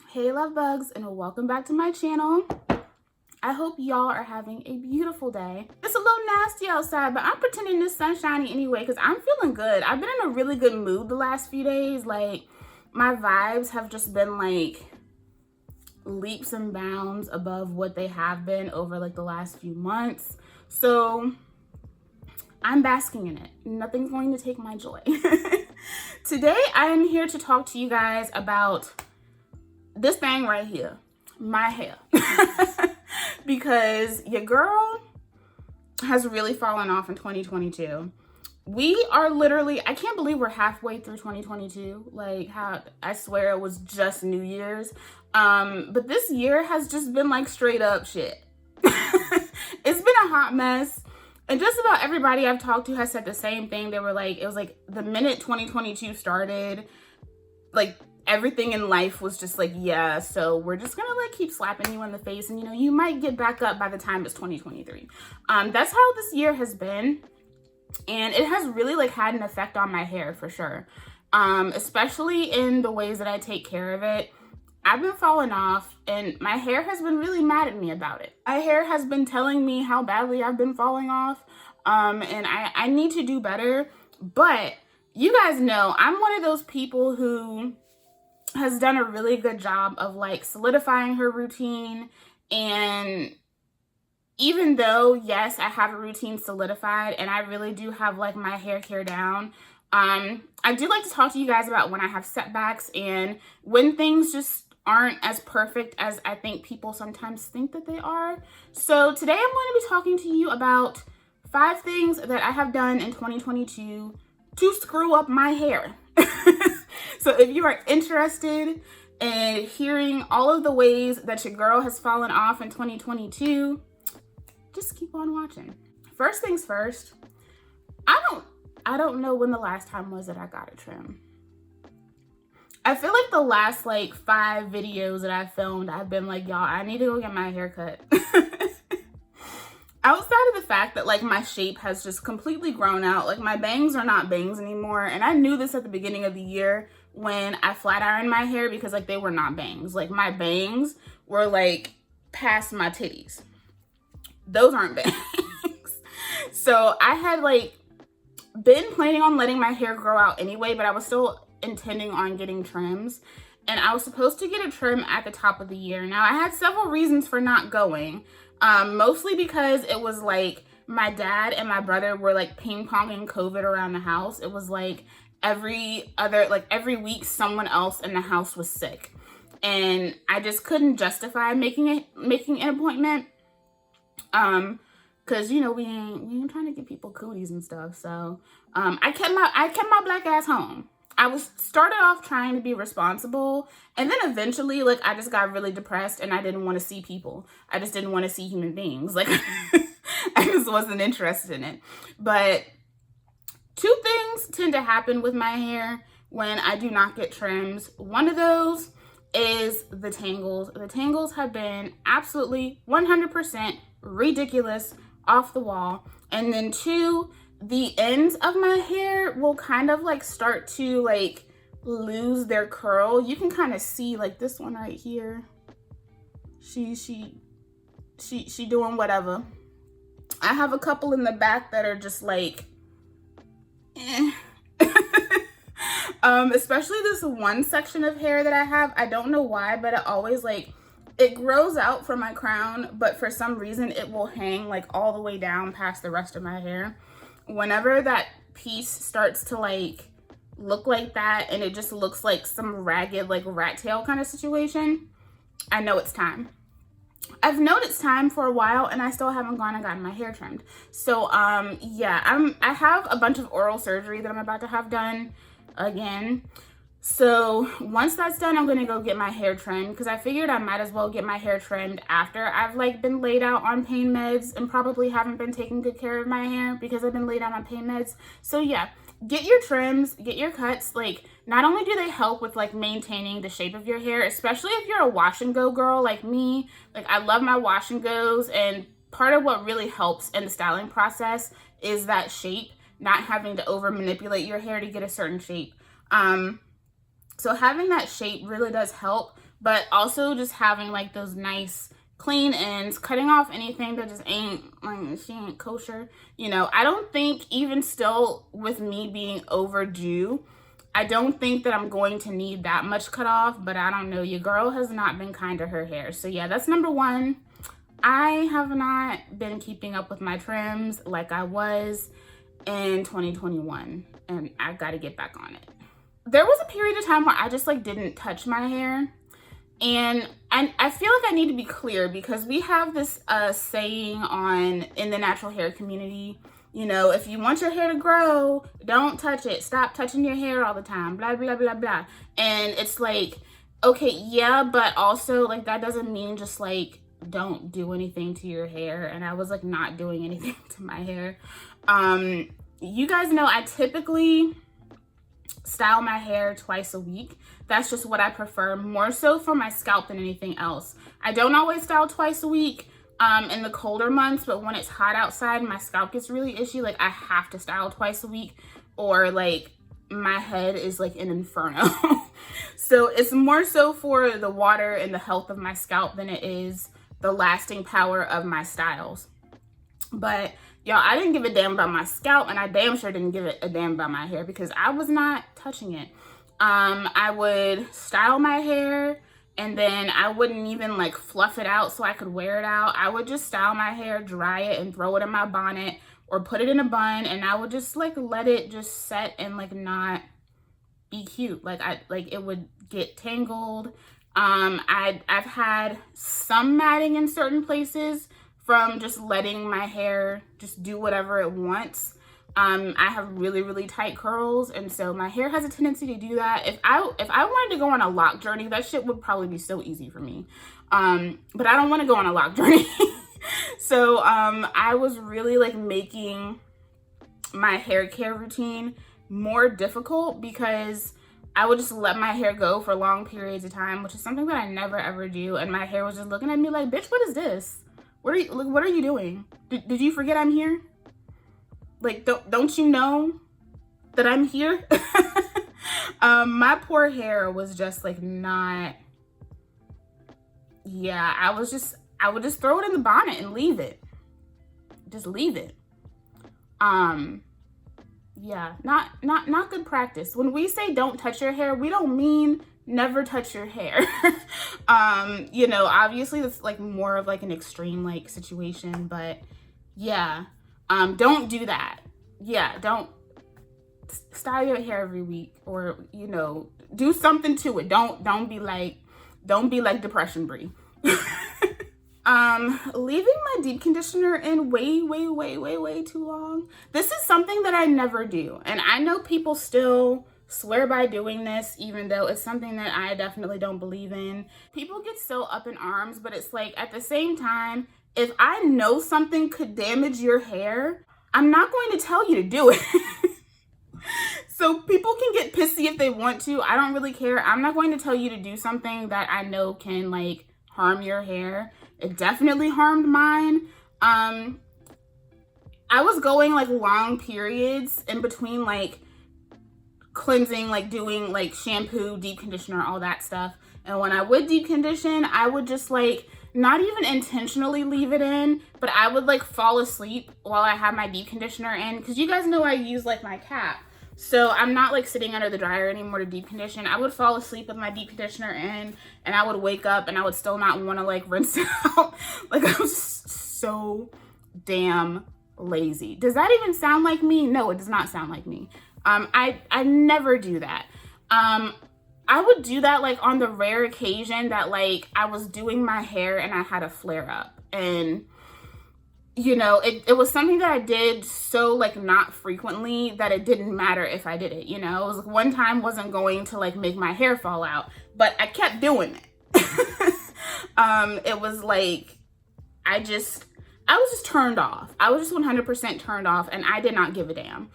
Hey love bugs, and welcome back to my channel. I hope y'all are having a beautiful day. It's a little nasty outside, but I'm pretending this sun's shining anyway because I'm feeling good. I've been in a really good mood the last few days. Like, my vibes have just been like leaps and bounds above what they have been over like the last few months. So I'm basking in it. Nothing's going to take my joy. Today, I am here to talk to you guys about this thing right here, my hair. Because your girl has really fallen off in 2022. We are literally, I can't believe we're halfway through 2022. Like, how I swear it was just New Year's. But this year has just been like straight up shit. It's been a hot mess. And just about everybody I've talked to has said the same thing. They were like, it was like the minute 2022 started, like everything in life was just like, yeah, so we're just gonna like keep slapping you in the face, and you know, you might get back up by the time it's 2023. That's how this year has been, and it has really like had an effect on my hair for sure, especially in the ways that I take care of it. I've been falling off, and my hair has been really mad at me about it. My hair has been telling me how badly I've been falling off, and I need to do better. But you guys know I'm one of those people who has done a really good job of like solidifying her routine. And even though, yes, I have a routine solidified and I really do have like my hair care down, I do like to talk to you guys about when I have setbacks and when things just aren't as perfect as I think people sometimes think that they are. So today I'm going to be talking to you about 5 things that I have done in 2022 to screw up my hair. So if you are interested in hearing all of the ways that your girl has fallen off in 2022, just keep on watching. First things first, I don't know when the last time was that I got a trim. I feel like the last like 5 videos that I filmed, I've been like, y'all, I need to go get my hair cut. Outside of the fact that like my shape has just completely grown out, like my bangs are not bangs anymore. And I knew this at the beginning of the year when I flat ironed my hair, because like they were not bangs. Like my bangs were like past my titties. Those aren't bangs. So I had like been planning on letting my hair grow out anyway, but I was still intending on getting trims. And I was supposed to get a trim at the top of the year. Now I had several reasons for not going. Mostly because it was like my dad and my brother were like ping-ponging COVID around the house. It was like every week someone else in the house was sick, and I just couldn't justify making an appointment, because you know we ain't trying to get people cooties and stuff. So I kept my black ass home. I was started off trying to be responsible, and then eventually, like, I just got really depressed and I didn't want to see people. I just didn't want to see human beings. Like, I just wasn't interested in it. But 2 things tend to happen with my hair when I do not get trims. One of those is the tangles. The tangles have been absolutely 100% ridiculous, off the wall. And then 2, the ends of my hair will kind of like start to like lose their curl. You can kind of see like this one right here. She doing whatever. I have a couple in the back that are just like, eh. Especially this one section of hair that I have. I don't know why, but it always like, it grows out from my crown, but for some reason it will hang like all the way down past the rest of my hair. Whenever that piece starts to like look like that and it just looks like some ragged like rat tail kind of situation, I know it's time. I've known it's time for a while and I still haven't gone and gotten my hair trimmed. So yeah, I have a bunch of oral surgery that I'm about to have done again. So once that's done, I'm going to go get my hair trimmed, because I figured I might as well get my hair trimmed after I've like been laid out on pain meds and probably haven't been taking good care of my hair because I've been laid out on pain meds. So yeah, get your trims, get your cuts. Like, not only do they help with like maintaining the shape of your hair, especially if you're a wash and go girl like me. Like, I love my wash and goes, and part of what really helps in the styling process is that shape, not having to over manipulate your hair to get a certain shape. So having that shape really does help, but also just having like those nice clean ends, cutting off anything that just ain't, like, she ain't kosher. You know, I don't think, even still with me being overdue, I don't think that I'm going to need that much cut off, but I don't know. Your girl has not been kind to her hair. So yeah, that's number one. I have not been keeping up with my trims like I was in 2021, and I got to get back on it. There was a period of time where I just like didn't touch my hair. And I feel like I need to be clear, because we have this saying in the natural hair community, you know, if you want your hair to grow, don't touch it. Stop touching your hair all the time, blah, blah, blah, blah. And it's like, okay, yeah, but also like that doesn't mean just like don't do anything to your hair. And I was like not doing anything to my hair. You guys know I typically style my hair twice a week. That's just what I prefer, more so for my scalp than anything else. I don't always style twice a week in the colder months, but when it's hot outside and my scalp gets really itchy, like I have to style twice a week, or like my head is like an inferno. So it's more so for the water and the health of my scalp than it is the lasting power of my styles. But y'all, I didn't give a damn about my scalp, and I damn sure didn't give a damn about my hair, because I was not touching it. I would style my hair, and then I wouldn't even like fluff it out so I could wear it out. I would just style my hair, dry it, and throw it in my bonnet or put it in a bun, and I would just like let it just set and like not be cute. Like it would get tangled. I've had some matting in certain places from just letting my hair just do whatever it wants. I have really, really tight curls, and so my hair has a tendency to do that. If I wanted to go on a lock journey, that shit would probably be so easy for me. But I don't want to go on a lock journey. So I was really like making my hair care routine more difficult, because I would just let my hair go for long periods of time, which is something that I never ever do. And my hair was just looking at me like, bitch, what is this? What are you doing? Did you forget I'm here? Like, don't you know that I'm here? My poor hair was just like not, yeah, I would just throw it in the bonnet and leave it. Just leave it. Yeah, not good practice. When we say don't touch your hair, we don't mean never touch your hair. You know, obviously that's like more of like an extreme like situation, but yeah, don't do that. Yeah, don't style your hair every week, or, you know, do something to it. Don't be like Depression Brie. Leaving my deep conditioner in way too long. This is something that I never do. And I know people still swear by doing this, even though it's something that I definitely don't believe in. People get so up in arms, but it's like, at the same time, if I know something could damage your hair, I'm not going to tell you to do it. So people can get pissy if they want to. I don't really care. I'm not going to tell you to do something that I know can like harm your hair. It definitely harmed mine. I was going like long periods in between like cleansing, like doing like shampoo, deep conditioner, all that stuff. And when I would deep condition, I would just like not even intentionally leave it in, but I would like fall asleep while I had my deep conditioner in, because you guys know I use like my cap. So I'm not like sitting under the dryer anymore to deep condition. I would fall asleep with my deep conditioner in, and I would wake up and I would still not want to like rinse it out. Like, I was just so damn lazy. Does that even sound like me? No, it does not sound like me. I never do that. I would do that like on the rare occasion that like I was doing my hair and I had a flare up, and you know, it was something that I did so like not frequently that it didn't matter if I did it. You know, it was like one time wasn't going to like make my hair fall out, but I kept doing it. It was like I was just turned off. I was just 100% turned off, and I did not give a damn.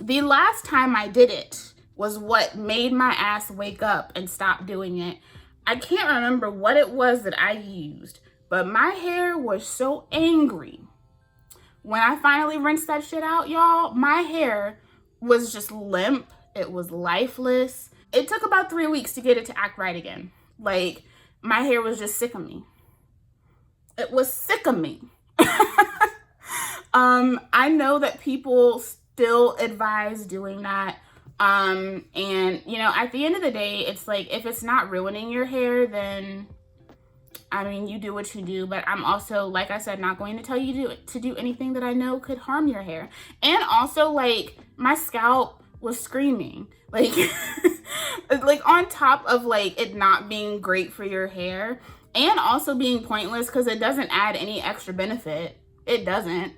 The last time I did it was what made my ass wake up and stop doing it. I can't remember what it was that I used, but my hair was so angry. When I finally rinsed that shit out, y'all, my hair was just limp. It was lifeless. it took about 3 weeks to get it to act right again. Like, my hair was just sick of me. It was sick of me. I know that people still advise doing that. And, you know, at the end of the day, it's like, if it's not ruining your hair, then, I mean, you do what you do. But I'm also, like I said, not going to tell you to do anything that I know could harm your hair. And also, like, my scalp was screaming. Like, like, on top of, like, it not being great for your hair, and also being pointless because it doesn't add any extra benefit. It doesn't.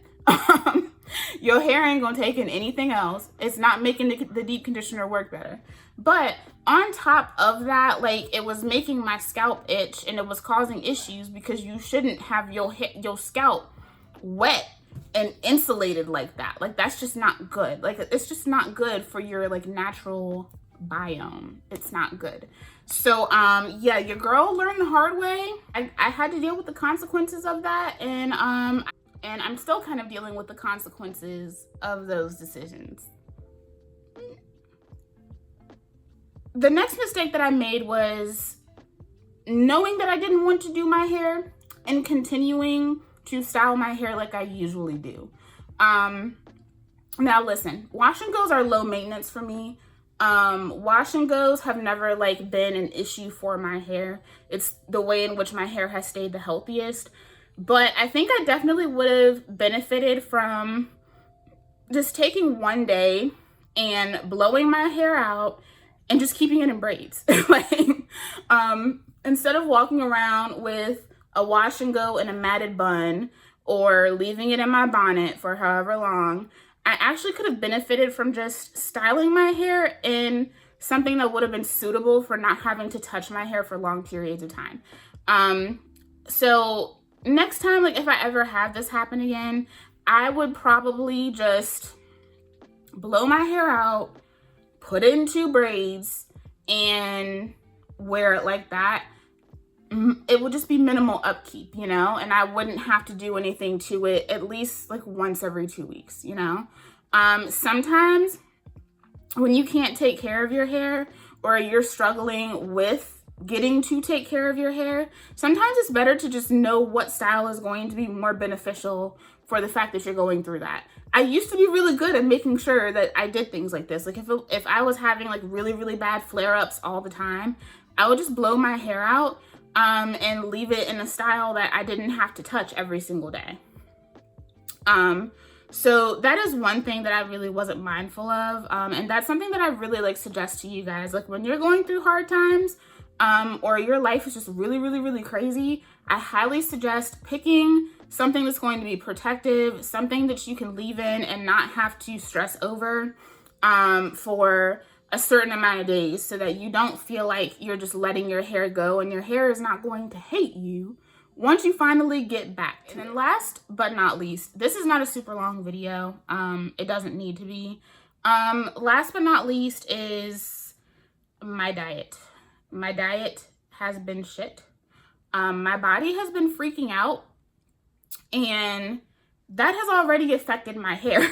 Your hair ain't gonna take in anything else. It's not making the deep conditioner work better. But on top of that, like, it was making my scalp itch, and it was causing issues because you shouldn't have your scalp wet and insulated like that. Like, that's just not good. Like, it's just not good for your, like, natural biome. It's not good. So yeah, your girl learned the hard way. I had to deal with the consequences of that, and I'm still kind of dealing with the consequences of those decisions. The next mistake that I made was knowing that I didn't want to do my hair and continuing to style my hair like I usually do. Now listen, wash and goes are low maintenance for me. Wash and goes have never, like, been an issue for my hair. It's the way in which my hair has stayed the healthiest. But I think I definitely would have benefited from just taking one day and blowing my hair out and just keeping it in braids. Like, instead of walking around with a wash and go in a matted bun or leaving it in my bonnet for however long, I actually could have benefited from just styling my hair in something that would have been suitable for not having to touch my hair for long periods of time. So next time, like, if I ever have this happen again, I would probably just blow my hair out, put it into braids, and wear it like that. It would just be minimal upkeep, you know, and I wouldn't have to do anything to it at least like once every 2 weeks, you know. Sometimes when you can't take care of your hair, or you're struggling with getting to take care of your hair, sometimes it's better to just know what style is going to be more beneficial for the fact that you're going through that. I used to be really good at making sure that I did things like this. Like, if I was having like really, really bad flare-ups all the time, I would just blow my hair out and leave it in a style that I didn't have to touch every single day. So that is one thing that I really wasn't mindful of. And that's something that I really like suggest to you guys. Like, when you're going through hard times, or your life is just really, really, really crazy, I highly suggest picking something that's going to be protective, something that you can leave in and not have to stress over for a certain amount of days, so that you don't feel like you're just letting your hair go, and your hair is not going to hate you once you finally get back. And then last but not least, this is not a super long video. It doesn't need to be. Last but not least is my diet. My diet has been shit. My body has been freaking out, and that has already affected my hair.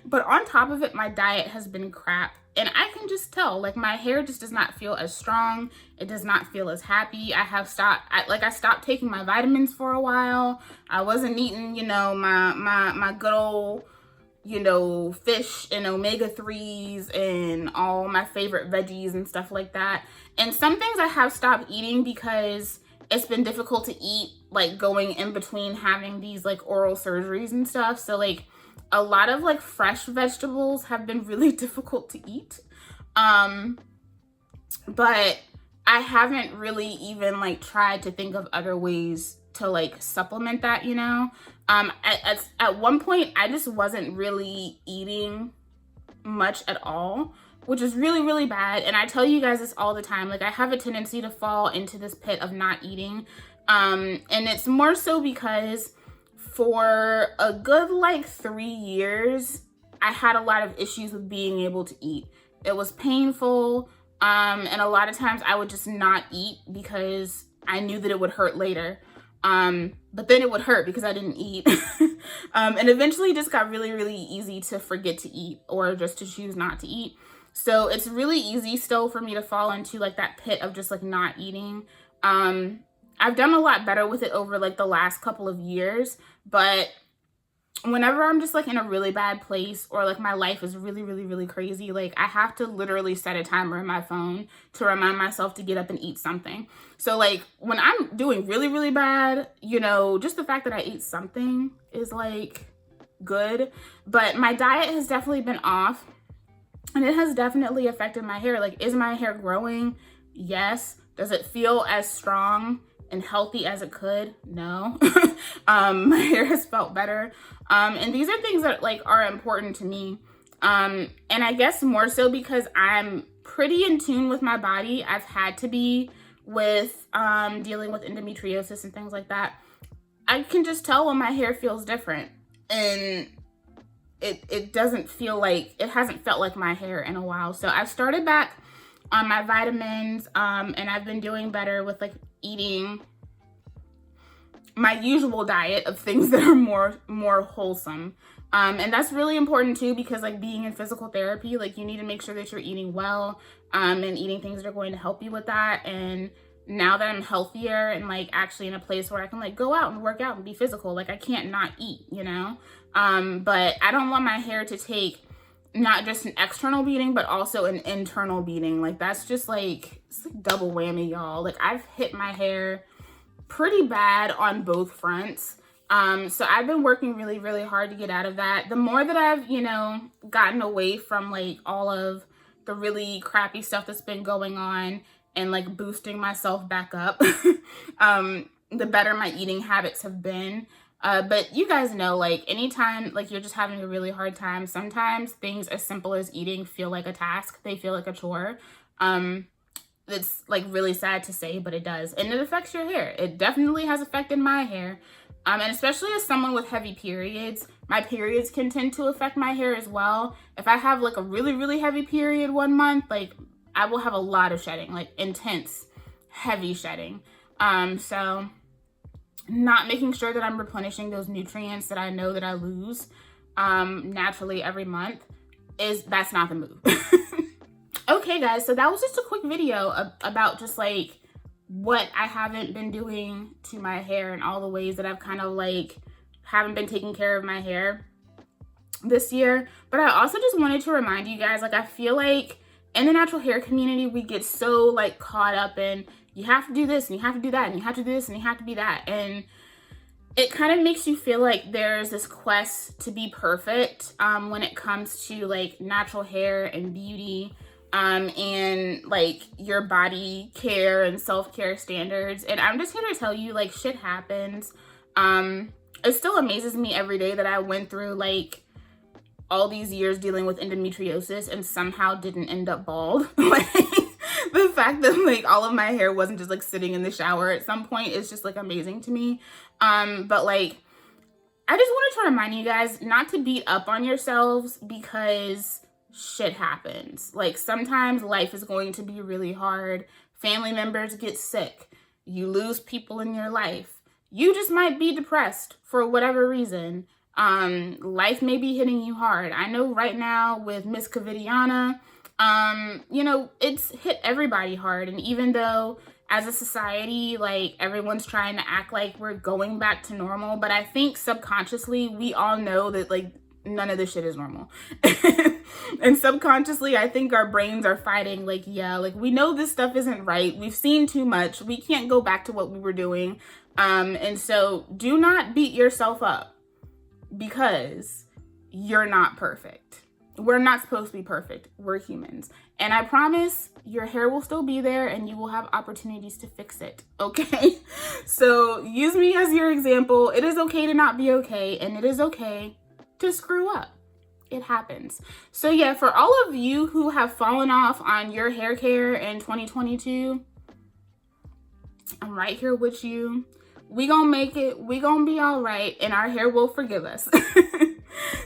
But on top of it, my diet has been crap. And I can just tell, like, my hair just does not feel as strong. It does not feel as happy. I stopped taking my vitamins for a while. I wasn't eating, you know, my good old, you know, fish and omega-3s and all my favorite veggies and stuff like that. And some things I have stopped eating because it's been difficult to eat, like, going in between having these, like, oral surgeries and stuff. So, like, a lot of, like, fresh vegetables have been really difficult to eat. But I haven't really even, like, tried to think of other ways to, like, supplement that, you know? At one point, I just wasn't really eating much at all, which is really, really bad. And I tell you guys this all the time. Like, I have a tendency to fall into this pit of not eating. And it's more so because for a good, like, 3 years, I had a lot of issues with being able to eat. It was painful. And a lot of times I would just not eat because I knew that it would hurt later. But then it would hurt because I didn't eat. And eventually it just got really, really easy to forget to eat or just to choose not to eat. So it's really easy still for me to fall into like that pit of just like not eating. I've done a lot better with it over like the last couple of years, but whenever I'm just like in a really bad place or like my life is really crazy, like I have to literally set a timer in my phone to remind myself to get up and eat something. So like when I'm doing really bad, you know, just the fact that I ate something is like good. But my diet has definitely been off, and it has definitely affected my hair. Like, is my hair growing? Yes. Does it feel as strong and healthy as it could? No. My hair has felt better. And these are things that like are important to me. And I guess more so because I'm pretty in tune with my body. I've had to be with dealing with endometriosis and things like that. I can just tell when my hair feels different, and it doesn't feel like, it hasn't felt like my hair in a while. So I've started back on my vitamins, and I've been doing better with like eating my usual diet of things that are more wholesome. And that's really important too, because like being in physical therapy, like you need to make sure that you're eating well, and eating things that are going to help you with that. And now that I'm healthier and like actually in a place where I can like go out and work out and be physical, like I can't not eat, you know? But I don't want my hair to take not just an external beating, but also an internal beating. Like that's just like, it's like double whammy, y'all. Like I've hit my hair pretty bad on both fronts. So I've been working really hard to get out of that. The more that I've, you know, gotten away from like all of the really crappy stuff that's been going on and like boosting myself back up, the better my eating habits have been. But you guys know, like anytime like you're just having a really hard time, sometimes things as simple as eating feel like a task. They feel like a chore. It's like really sad to say, but it does. And it affects your hair. It definitely has affected my hair. And especially as someone with heavy periods, my periods can tend to affect my hair as well. If I have like a really heavy period one month, like I will have a lot of shedding, like intense, heavy shedding. So not making sure that I'm replenishing those nutrients that I know that I lose naturally every month that's not the move. Okay guys, so that was just a quick video about just like what I haven't been doing to my hair and all the ways that I've kind of like haven't been taking care of my hair this year. But I also just wanted to remind you guys, like I feel like in the natural hair community, we get so like caught up in you have to do this and you have to do that and you have to do this and you have to be that. And it kind of makes you feel like there's this quest to be perfect when it comes to like natural hair and beauty. And like your body care and self-care standards. And I'm just here to tell you, like, shit happens. It still amazes me every day that I went through like all these years dealing with endometriosis and somehow didn't end up bald. Like the fact that like all of my hair wasn't just like sitting in the shower at some point is just like amazing to me. But like I just wanted to remind you guys not to beat up on yourselves because shit happens. Like sometimes life is going to be really hard. Family members get sick. You lose people in your life. You just might be depressed for whatever reason. Life may be hitting you hard. I know right now with Miss Covidiana, you know, it's hit everybody hard. And even though as a society, like everyone's trying to act like we're going back to normal, but I think subconsciously we all know that like none of this shit is normal. And subconsciously, I think our brains are fighting like, yeah, like we know this stuff isn't right. We've seen too much. We can't go back to what we were doing. And so do not beat yourself up because you're not perfect. We're not supposed to be perfect. We're humans. And I promise your hair will still be there and you will have opportunities to fix it. Okay? So use me as your example. It is okay to not be okay, and it is okay to screw up. It happens. So yeah, for all of you who have fallen off on your hair care in 2022, I'm right here with you. We gonna make it. We gonna be all right, and our hair will forgive us.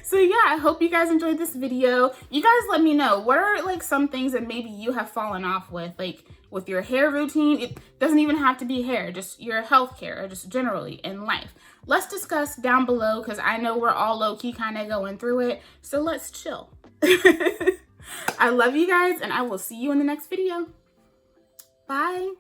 So yeah, I hope you guys enjoyed this video. You guys let me know, what are like some things that maybe you have fallen off with, like with your hair routine. It doesn't even have to be hair, just your health care or just generally in life. Let's discuss down below because I know we're all low-key kind of going through it. So let's chill. I love you guys, and I will see you in the next video. Bye.